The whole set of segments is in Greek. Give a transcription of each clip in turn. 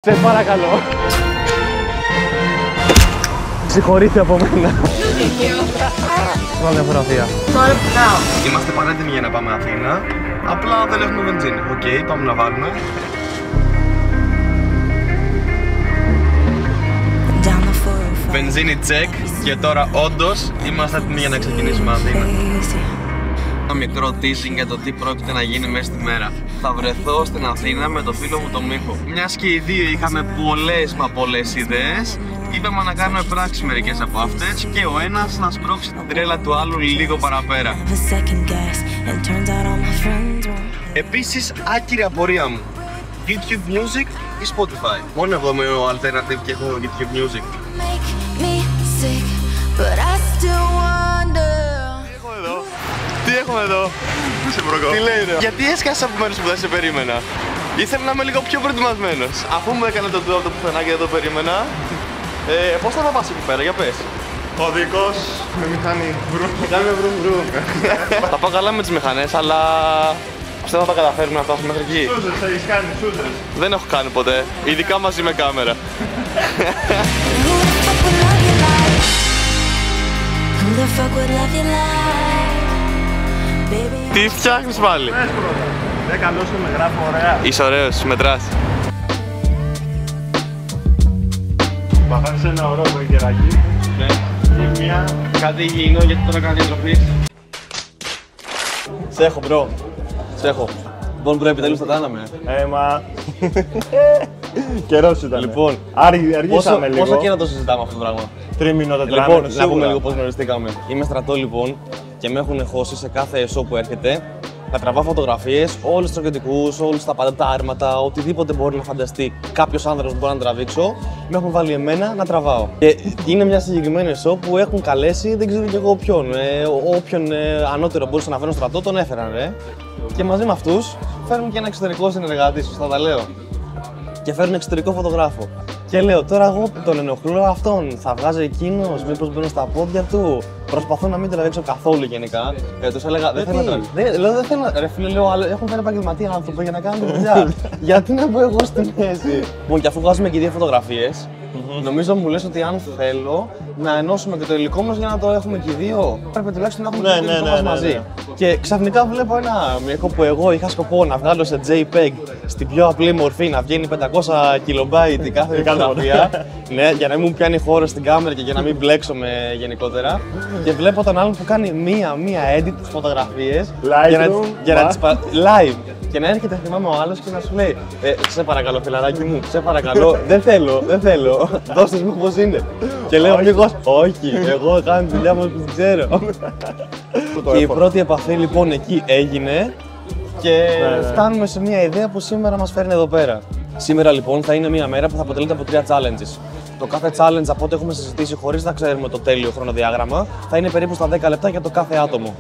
Σε παρακαλώ. Συγχωρείτε από μένα. Πάμε μια φωτογραφία. Είμαστε πανέτοιμοι για να πάμε Αθήνα. Απλά δεν έχουμε βενζίνη. Οκ, πάμε να βάλουμε. Βενζίνη τσεκ. Και τώρα όντως είμαστε έτοιμοι για να ξεκινήσουμε Αθήνα. Ένα μικρό teasing για το τι πρόκειται να γίνει μέσα στη μέρα. Θα βρεθώ στην Αθήνα με το φίλο μου τον Μίχο. Μιας και οι δύο είχαμε πολλές ιδέες, είπαμε να κάνουμε πράξη μερικές από αυτές και ο ένας να σπρώξει την τρέλα του άλλου λίγο παραπέρα. Επίσης, άκυρη απορία μου. YouTube Music ή Spotify? Μόνο εγώ είμαι ο Alternative και έχω YouTube Music. Τι έχουμε εδώ? Τι λέει ρε? Γιατί έσκασα από μέρους που δεν σε περίμενα. Ήθελα να είμαι λίγο πιο προετοιμασμένος. Αφού μου έκανε το του από το πουθενά και δεν το περίμενα. Πώς θα πας εκεί πέρα, για πες. Οδικός με μηχανή βρούμ. Κάνουμε βρούμ. Θα πάω καλά με τις μηχανές, αλλά πιστεύω θα τα καταφέρουμε να φτάσουμε μέχρι εκεί. Σούζες, έχεις κάνει σούζες? Δεν έχω κάνει ποτέ, ειδικά μαζί με κάμερα. Τι φτιάχνεις πάλι? Καλώς με γράφω ωραία. Είσαι ωραίος, μετράς. Παθάνεις ένα ωραίο μπεργκεράκι. Ναι. Και μια... Κάτι υγιεινό γιατί τώρα κάνω διατροφή. Σε έχω μπρο. Σε έχω. Λοιπόν μπρο, επιτέλους θα κάναμε. Μα... Καιρός ήταν. Λοιπόν, αργήσαμε λίγο. Πόσο καιρό το συζητάμε αυτό το πράγμα? Τρίμηνο, τετράμηνο, Λοιπόν, να πούμε λίγο πώς γνωριστήκαμε. Είμαι στρατό λοιπόν και με έχουν χώσει σε κάθε show που έρχεται να τραβάω φωτογραφίες, όλους τους στρατιωτικούς, όλους τα πάντα, τα άρματα, οτιδήποτε μπορεί να φανταστεί κάποιος άνδρας που μπορεί να τραβήξω, με έχουν βάλει εμένα να τραβάω. Και είναι μια συγκεκριμένη show που έχουν καλέσει, δεν ξέρω κι εγώ ποιον. Όποιον ανώτερο μπορούσε να φέρουν στρατό, τον έφεραν ρε. Και μαζί με αυτούς φέρνουν και ένα εξωτερικό συνεργάτη, σωστά τα λέω. Και φέρνουν εξωτερικό φωτογράφο. Και λέω τώρα εγώ τον ενοχλώ αυτόν, θα βγάζει εκείνος, μήπως μπαίνω στα πόδια του. Προσπαθώ να μην τραβήξω καθόλου γενικά. Τους έλεγα δεν θέλω να τραβήξω. Δεν θέλω να. Ρε φίλε, λέω, έχουν φέρει επαγγελματία άνθρωπο για να κάνουν τη δουλειά. Γιατί να μπω εγώ στη μέση? Λοιπόν, και αφού βγάζουμε και δύο φωτογραφίες, νομίζω μου λες ότι αν θέλω να ενώσουμε και το υλικό μας για να το έχουμε και οι δύο, πρέπει τουλάχιστον να έχουμε το υλικό μας μαζί. Και ξαφνικά βλέπω ένα μήκο που εγώ είχα σκοπό να βγάλω σε JPEG στην πιο απλή μορφή, να βγαίνει 500 KB η κάθε φωτογραφία. Ναι, για να μην μου πιάνει χώρο στην κάμερα και για να μην μπλέξομαι γενικότερα. Και βλέπω τον άλλον που κάνει μία edit τις φωτογραφίες για να τις live. Και να έρχεται, θυμάμαι ο άλλος και να σου λέει σε παρακαλώ φιλαράκι μου, σε παρακαλώ, δεν θέλω, δώστε μου πώς είναι. Και λέω αμigos, όχι, εγώ κάνω τη δουλειά μου που την ξέρω. Και η πρώτη επαφή λοιπόν εκεί έγινε και φτάνουμε σε μια ιδέα που σήμερα μας φέρνει εδώ πέρα. Σήμερα λοιπόν θα είναι μια μέρα που θα αποτελείται από 3 challenges. Το κάθε challenge από ό,τι έχουμε συζητήσει χωρίς να ξέρουμε το τέλειο χρονοδιάγραμμα θα είναι περίπου στα 10 λεπτά για το κάθε άτομο.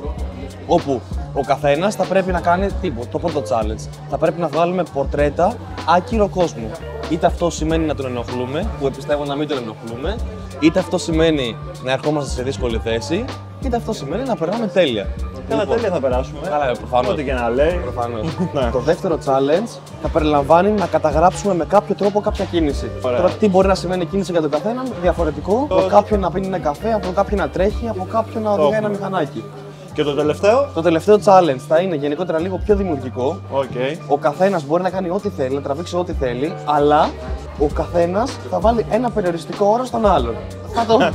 Όπου ο καθένας θα πρέπει να κάνει το πρώτο challenge. Θα πρέπει να βγάλουμε πορτρέτα άκυρο κόσμου. Είτε αυτό σημαίνει να τον ενοχλούμε, που πιστεύω να μην τον ενοχλούμε, είτε αυτό σημαίνει να ερχόμαστε σε δύσκολη θέση, είτε αυτό σημαίνει να περνάμε τέλεια. Καλά, τέλεια θα περάσουμε. Καλά, προφανώς. Ό,τι και να λέει. Προφανώς. Το δεύτερο challenge θα περιλαμβάνει να καταγράψουμε με κάποιο τρόπο κάποια κίνηση. Τώρα, τι μπορεί να σημαίνει κίνηση για τον καθέναν, διαφορετικό. Από κάποιον να πίνει ένα καφέ, από κάποιον να τρέχει, από κάποιον να οδηγάει ένα μηχανάκι. Και το τελευταίο? Το τελευταίο challenge θα είναι γενικότερα λίγο πιο δημιουργικό. Okay. Ο καθένας μπορεί να κάνει ό,τι θέλει, να τραβήξει ό,τι θέλει, αλλά ο καθένας θα βάλει ένα περιοριστικό όρο στον άλλον.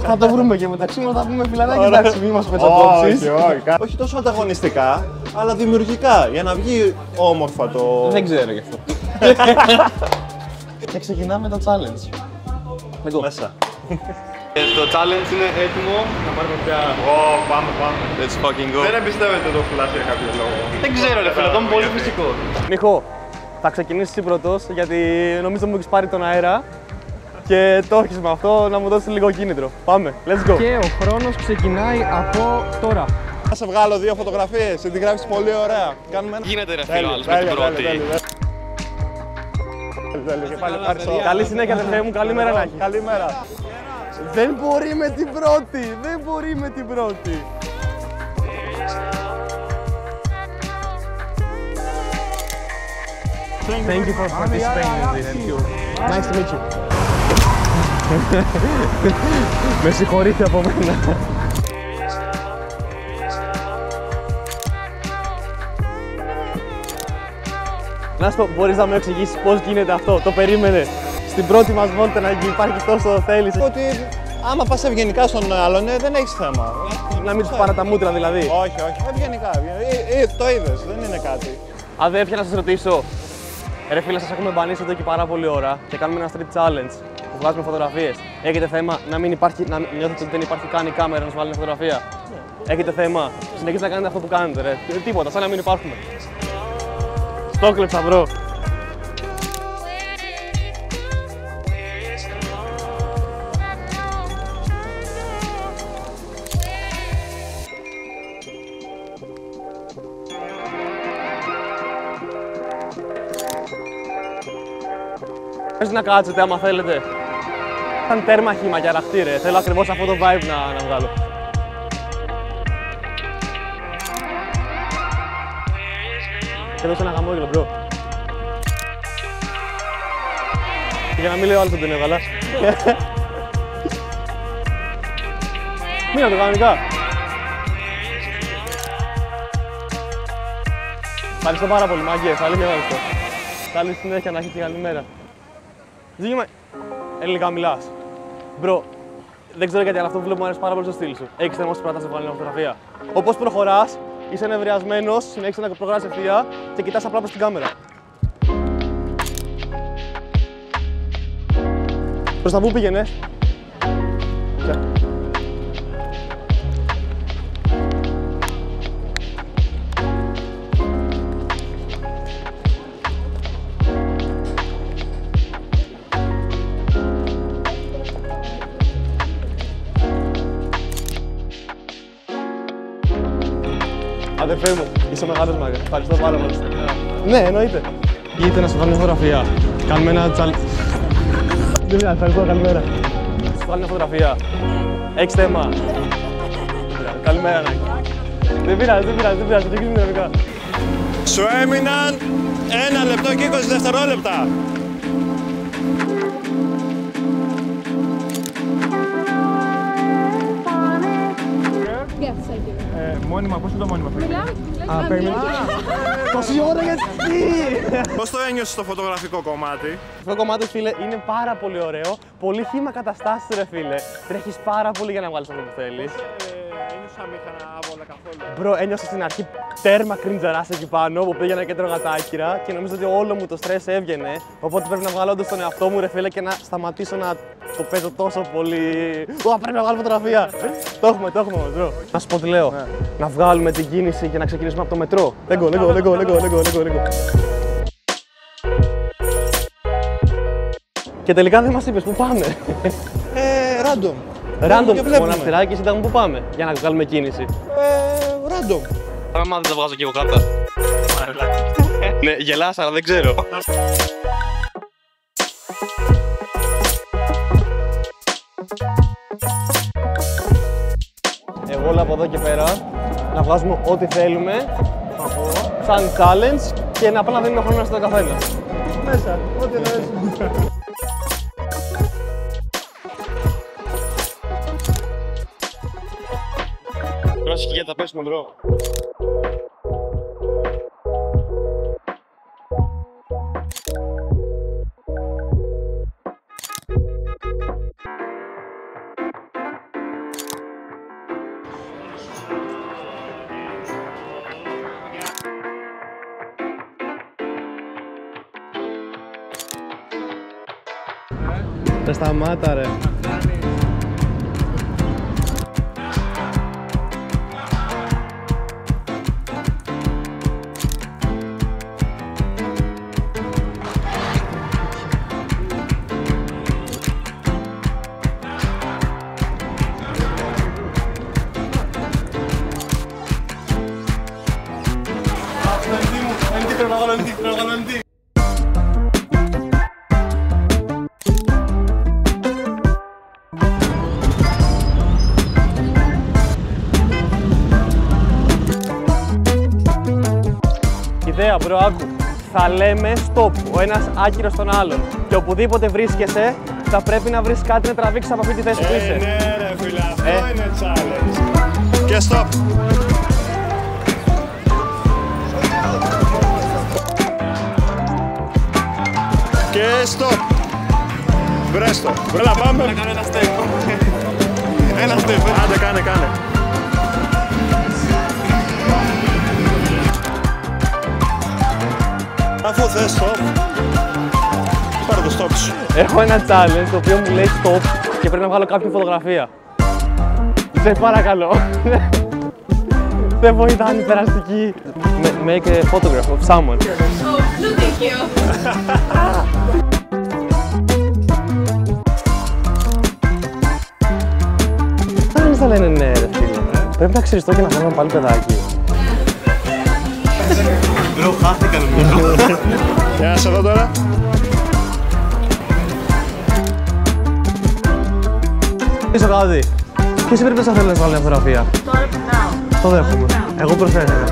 Θα το βρούμε και μεταξύ μας, θα πούμε φιλαράκι, εντάξει, μη μας πετσοκόψεις. Όχι τόσο ανταγωνιστικά, αλλά δημιουργικά, για να βγει όμορφα το... Δεν ξέρω γι' αυτό. Και ξεκινάμε το challenge. Μέσα. Το challenge είναι έτοιμο, να πάρουμε πια. Πάμε. Let's fucking go. Δεν εμπιστεύεται το φλάσ για κάποιο λόγο. Δεν ξέρω ρε φίλε, αυτό είναι πολύ φυσικό. Νίκο, θα ξεκινήσεις εσύ πρώτος, γιατί νομίζω μου έχεις πάρει τον αέρα και το έχεις με αυτό να μου δώσεις λίγο κίνητρο. Πάμε, let's go. Και ο χρόνος ξεκινάει από τώρα. Θα σε βγάλω 2 φωτογραφίες, την γράφεις πολύ ωραία. Γίνεται ρε φίλε άλλος με την πρώτη. Καλή συνέχεια αδερφέ μου, καλή μέρα να έχει. Καλημέρα. Δεν μπορεί με την πρώτη, Thank you for participating in this. Nice to meet you. Με συγχωρείτε από μένα. Να σου πω, μπορείς να μου εξηγήσεις πώς γίνεται αυτό, το περίμενε. Στην πρώτη μας βόλτα να υπάρχει τόσο θέληση. Ότι άμα πας ευγενικά στον άλλον, δεν έχεις θέμα. Να μην τους πάρω τα μούτρα δηλαδή. Όχι, ευγενικά. Το είδες, δεν είναι κάτι. Αδέρφια, να σας ρωτήσω. Ρε φίλε, σας έχουμε μπανίσει εδώ και πάρα πολλή ώρα και κάνουμε ένα street challenge που βγάζουμε φωτογραφίες. Έχετε θέμα να μην υπάρχει, να νιώθετε ότι δεν υπάρχει καν η κάμερα να σας βάλει μια φωτογραφία? Έχετε θέμα? Συνεχίζετε να κάνετε αυτό που κάνετε, ρε. Τίποτα, σαν να μην υπάρχουμε. Στόκλεψα, μπρο. Πες να κάτσετε άμα θέλετε. Ήταν τέρμα χύμα και αραχτή, ρε. Θέλω ακριβώς αυτό το vibe να βγάλω. Και δώσε ένα χαμόγελο, μπρο. Για να μην λέω άλλο δεν τον έβγαλα. Μήνα το κανονικά. Ευχαριστώ πάρα πολύ, μάγκες. Αλήθεια ευχαριστώ. Καλή συνέχεια, να έχεις και καλή μέρα. Ζήγημα, ελληνικά μιλάς. Μπρο, δεν ξέρω γιατί, αλλά αυτό που βλέπω μου αρέσει πάρα πολύ στο στυλ σου. Έχεις θέμα να σε βάλει μια φωτογραφία. Όπως προχωράς, είσαι νευριασμένος, συνέχισε να προχωράς ευθεία και κοιτάς απλά προς την κάμερα. Προς τα πού πήγαινες? Αδερφέ μου, είσαι μεγάλος μάγκα. Ευχαριστώ πάρα πολύ. Ναι, εννοείται. Είτε να σου βγάλω μια φωτογραφία. Κάνουμε ένα τσαλ. Δεν πειράζει, ευχαριστώ, καλημέρα. Σου βγάλω μια φωτογραφία. Έχεις θέμα? Καλημέρα, Νάκη. Δεν πειράζει, το κλείνει δυναμικά. Σου έμειναν 1 λεπτό και 20 δευτερόλεπτα. Yes, I do. Μόνιμα, πώς είναι το μόνιμα? Μιλάμε. Περίμενα. Τόση ώρα γιατί! Πώς το ένιωσες στο φωτογραφικό κομμάτι? Αυτό το κομμάτι, φίλε, είναι πάρα πολύ ωραίο. Πολύ χύμα καταστάσεις, ρε φίλε. Τρέχεις πάρα πολύ για να βγάλεις αυτό που θέλεις. Ένιωσα μήχανα άβολα καθόλου. Μπρο, ένιωσα στην αρχή τέρμα κριντζαράς εκεί πάνω που πήγαινα και έτρωγα τα άκυρα και νομίζω ότι όλο μου το στρες έβγαινε. Οπότε πρέπει να βγάλω όντως τον εαυτό μου, ρε φίλε, και να σταματήσω να το παίζω τόσο πολύ. Πρέπει να βγάλω φωτογραφία. Το έχουμε όμως, μπρο. Να σου πω τι λέω. Να βγάλουμε την κίνηση και να ξεκινήσουμε από το μετρό. Λέγω. Και τελικά δεν μας είπες πού πάμε. Random. Random, μοναστηράκι, σύνταγμα πού πάμε για να βγάλουμε κίνηση. Random. Άμα δεν τα βγάζω κι εγώ κάρτα. Ναι, γελάς, αλλά δεν ξέρω. Εγώ όλα από εδώ και πέρα να βγάζουμε ό,τι θέλουμε σαν challenge και να πάμε να δίνουμε χρόνο στον καθένα. Μέσα, ό,τι αρέσει. Πρόσεχε για τα πέσουμε, μπρο. Ρε σταμάτα, ρε. Ιδέα, μπρο, άκου. θα λέμε stop, ο ένας άκυρος στον άλλον. Και οπουδήποτε βρίσκεσαι, θα πρέπει να βρεις κάτι να τραβήξεις από αυτή τη θέση που είσαι. Ναι ρε φίλε, αυτό είναι challenge. Και stop. Και stop. Βρες το. Έλα πάμε. Να κάνω ένα step. Ένα step. Άντε κάνε. Αφού θες stop, πάρε το stop σου. Έχω ένα challenge το οποίο μου λέει stop και πρέπει να βγάλω κάποια φωτογραφία. Σε παρακαλώ. Δεν βοηθάνε οι περαστικοί. Make a photograph of someone. Oh, no thank you. Δεν θα λένε ναι ρε φίλε. Πρέπει να ξυριστώ και να κάνουμε πάλι παιδάκι. Μπρο, χάθηκα νομίζω. Για να σε δω τώρα. Είσαι κάτι. Ποιος πρέπει να θέλει να βάλει μια φωτογραφία. Τώρα περνάω. Το δέχομαι. Εγώ προσφέρομαι.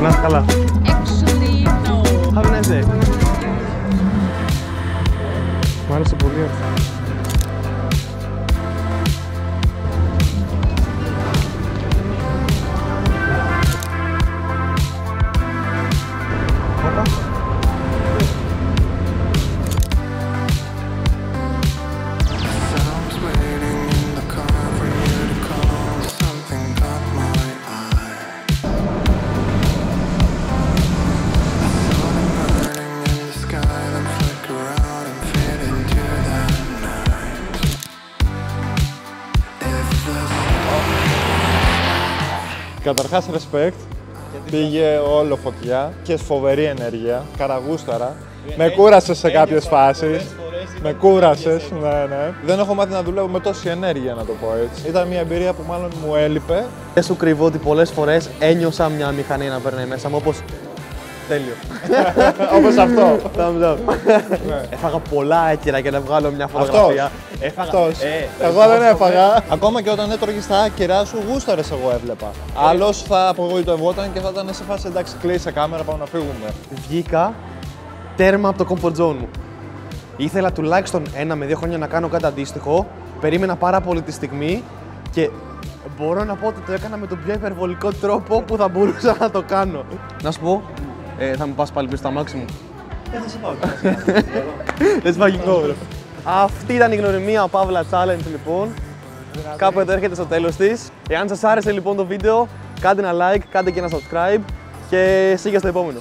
Να είσαι καλά. Actually, no. Have a nice day. Μ' άρεσε πολύ αυτό. Καταρχάς respect, πήγε όλο φωτιά και φοβερή ενέργεια, καραγούσταρα. Με κούρασες σε κάποιες φάσεις. Με κούρασες, ναι. Δεν έχω μάθει να δουλεύω με τόση ενέργεια, να το πω έτσι. Ήταν μια εμπειρία που μάλλον μου έλειπε. Δεν σου κρύβω ότι πολλές φορές ένιωσα μια μηχανή να περνάει μέσα μου, όπως τέλειο. Όπως αυτό. Thumbs up. Έφαγα πολλά άκυρα για να βγάλω μια φωτογραφία. Αυτός. Εγώ δεν έφαγα. Ακόμα και όταν έτρωγες τα άκυρα σου, γούσταρες εγώ έβλεπα. Άλλος θα απογοητευόταν και θα ήταν σε φάση εντάξει, κλείσε κάμερα, πάμε να φύγουμε. Βγήκα τέρμα από το comfort zone μου. Ήθελα τουλάχιστον 1 με 2 χρόνια να κάνω κάτι αντίστοιχο. Περίμενα πάρα πολύ τη στιγμή και μπορώ να πω ότι το έκανα με τον πιο υπερβολικό τρόπο που θα μπορούσα να το κάνω. Να σου πω, θα μου πας πάλι πίσω στα μάξι μου. Θα σε πάω. Let's fucking go, bro. Αυτή ήταν η γνωριμία Παύλα Challenge λοιπόν. Κάπου εδώ έρχεται στο τέλος της. Εάν σας άρεσε λοιπόν το βίντεο, κάντε ένα like, κάντε και ένα subscribe και see you στο επόμενο.